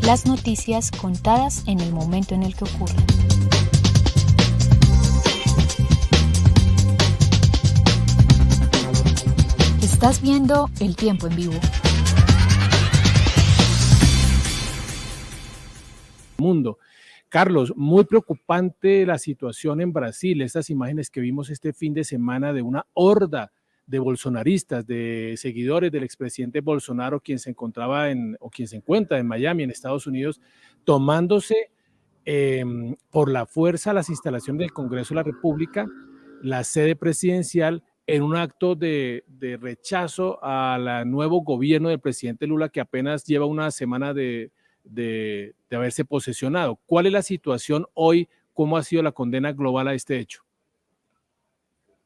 Las noticias contadas en el momento en el que ocurren. Estás viendo El Tiempo en Vivo. Mundo. Carlos, muy preocupante la situación en Brasil, estas imágenes que vimos este fin de semana de una horda de bolsonaristas, de seguidores del expresidente Bolsonaro, quien se encontraba quien se encuentra en Miami, en Estados Unidos, tomándose por la fuerza las instalaciones del Congreso de la República, la sede presidencial, en un acto de rechazo al nuevo gobierno del presidente Lula, que apenas lleva una semana de haberse posesionado. ¿Cuál es la situación hoy? ¿Cómo ha sido la condena global a este hecho?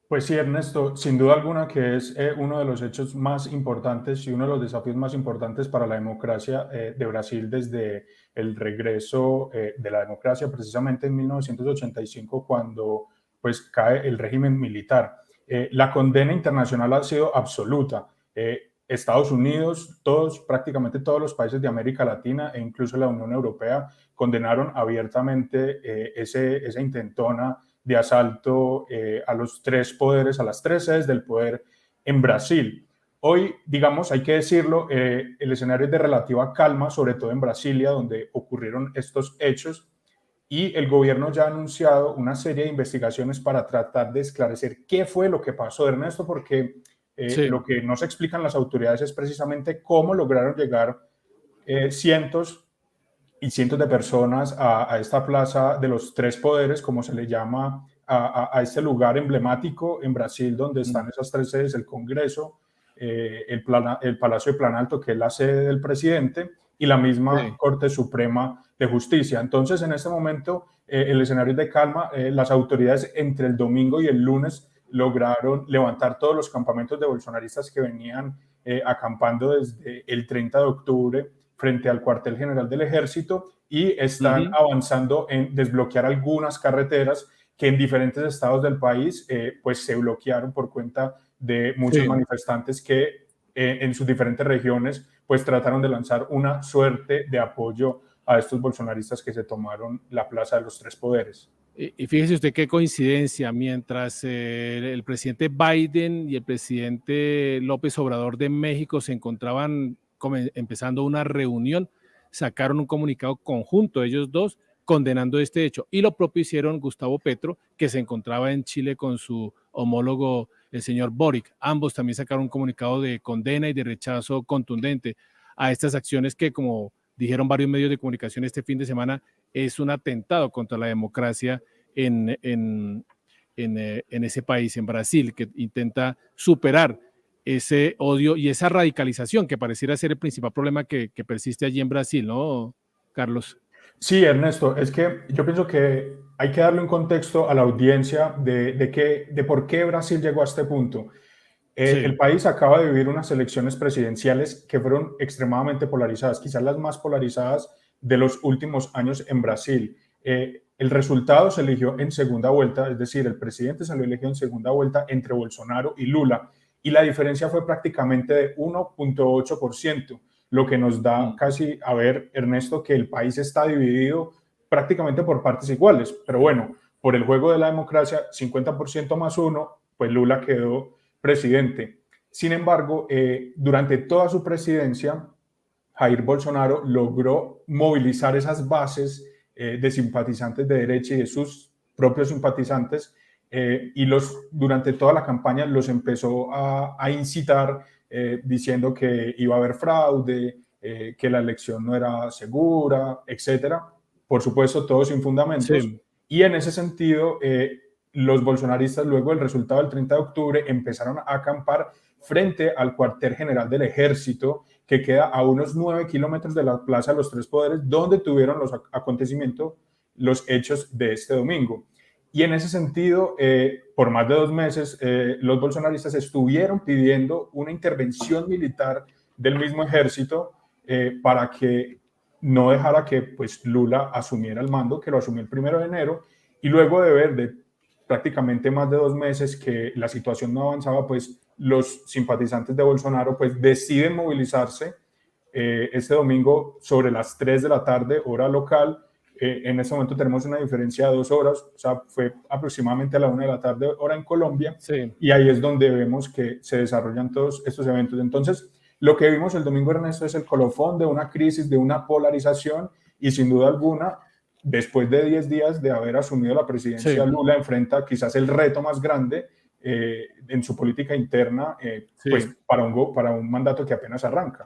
Pues sí, Ernesto, sin duda alguna que es uno de los hechos más importantes y uno de los desafíos más importantes para la democracia de Brasil desde el regreso de la democracia, precisamente en 1985, cuando pues cae el régimen militar. La condena internacional ha sido absoluta. Estados Unidos, prácticamente todos los países de América Latina e incluso la Unión Europea condenaron abiertamente esa intentona de asalto a los tres poderes, a las tres sedes del poder en Brasil. Hoy, digamos, hay que decirlo, el escenario es de relativa calma, sobre todo en Brasilia, donde ocurrieron estos hechos, y el gobierno ya ha anunciado una serie de investigaciones para tratar de esclarecer qué fue lo que pasó, Ernesto, porque sí, lo que no se explican las autoridades es precisamente cómo lograron llegar cientos y cientos de personas a esta plaza de los tres poderes, como se le llama a este lugar emblemático en Brasil, donde están esas tres sedes, el Congreso, el Palacio de Planalto, que es la sede del presidente, y la misma Corte Suprema de Justicia. Entonces, en este momento, el escenario es de calma. Las autoridades entre el domingo y el lunes lograron levantar todos los campamentos de bolsonaristas que venían acampando desde el 30 de octubre frente al cuartel general del ejército, y están avanzando en desbloquear algunas carreteras que en diferentes estados del país pues se bloquearon por cuenta de muchos manifestantes que en sus diferentes regiones pues trataron de lanzar una suerte de apoyo a estos bolsonaristas que se tomaron la plaza de los tres poderes. Y fíjese usted qué coincidencia, mientras el presidente Biden y el presidente López Obrador de México se encontraban empezando una reunión, sacaron un comunicado conjunto ellos dos condenando este hecho, y lo propio hicieron Gustavo Petro, que se encontraba en Chile con su homólogo el señor Boric. Ambos también sacaron un comunicado de condena y de rechazo contundente a estas acciones que, como dijeron varios medios de comunicación este fin de semana, es un atentado contra la democracia en ese país, en Brasil, que intenta superar ese odio y esa radicalización que pareciera ser el principal problema que persiste allí en Brasil, ¿no, Carlos? Sí, Ernesto, es que yo pienso que hay que darle un contexto a la audiencia de por qué Brasil llegó a este punto. El país acaba de vivir unas elecciones presidenciales que fueron extremadamente polarizadas, quizás las más polarizadas de los últimos años en Brasil. El resultado se eligió en segunda vuelta, es decir, el presidente salió elegido en segunda vuelta entre Bolsonaro y Lula, y la diferencia fue prácticamente de 1.8%, lo que nos da casi a ver, Ernesto, que el país está dividido prácticamente por partes iguales. Pero bueno, por el juego de la democracia, 50% más 1, pues Lula quedó presidente. Sin embargo, durante toda su presidencia, Jair Bolsonaro logró movilizar esas bases de simpatizantes de derecha y de sus propios simpatizantes, y durante toda la campaña los empezó a incitar diciendo que iba a haber fraude, que la elección no era segura, etcétera. Por supuesto, todo sin fundamentos. Sí. Y en ese sentido, los bolsonaristas, luego del resultado del 30 de octubre, empezaron a acampar frente al cuartel general del ejército, que queda a unos 9 kilómetros de la Plaza de los Tres Poderes, donde tuvieron los acontecimientos, los hechos de este domingo. Y en ese sentido, por más de 2 meses, los bolsonaristas estuvieron pidiendo una intervención militar del mismo ejército para que no dejara que pues, Lula asumiera el mando, que lo asumió el 1 de enero, y luego de ver de prácticamente más de 2 meses que la situación no avanzaba, pues los simpatizantes de Bolsonaro pues deciden movilizarse este domingo sobre las 3 de la tarde, hora local. En este momento tenemos una diferencia de 2 horas, o sea, fue aproximadamente a la 1 de la tarde, hora en Colombia, Sí. y ahí es donde vemos que se desarrollan todos estos eventos. Entonces, lo que vimos el domingo, Ernesto, es el colofón de una crisis, de una polarización, y sin duda alguna, después de 10 días de haber asumido la presidencia, Sí. Lula enfrenta quizás el reto más grande en su política interna, Sí. pues para un mandato que apenas arranca.